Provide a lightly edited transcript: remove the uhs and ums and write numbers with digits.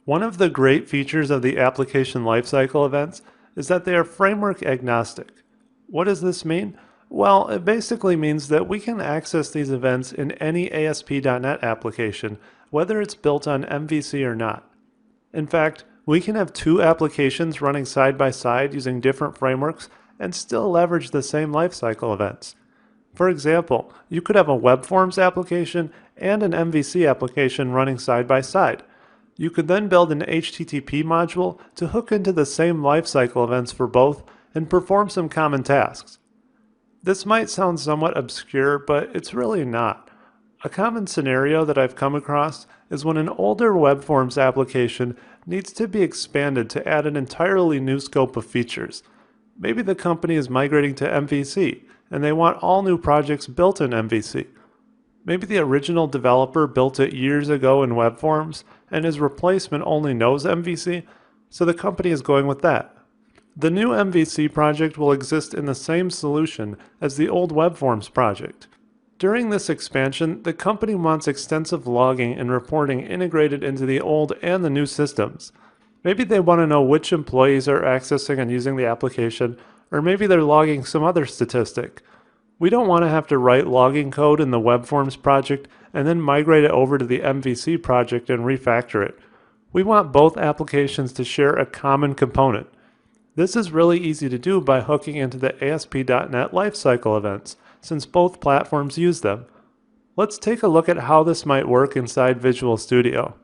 One of the great features of the application lifecycle events is that they are framework agnostic. What does this mean? Well, it basically means that we can access these events in any ASP.NET application, whether it's built on MVC or not. In fact, we can have two applications running side by side using different frameworks and still leverage the same lifecycle events. For example, you could have a web forms application and an MVC application running side by side. You could then build an HTTP module to hook into the same lifecycle events for both and perform some common tasks. This might sound somewhat obscure, but it's really not. A common scenario that I've come across is when an older web forms application needs to be expanded to add an entirely new scope of features. Maybe the company is migrating to MVC, and they want all new projects built in MVC. Maybe the original developer built it years ago in web forms, and his replacement only knows MVC, so the company is going with that. The new MVC project will exist in the same solution as the old web forms project. During this expansion, the company wants extensive logging and reporting integrated into the old and the new systems. Maybe they want to know which employees are accessing and using the application, or maybe they're logging some other statistic. We don't want to have to write logging code in the web forms project and then migrate it over to the MVC project and refactor it. We want both applications to share a common component. This is really easy to do by hooking into the ASP.NET lifecycle events, since both platforms use them. Let's take a look at how this might work inside Visual Studio.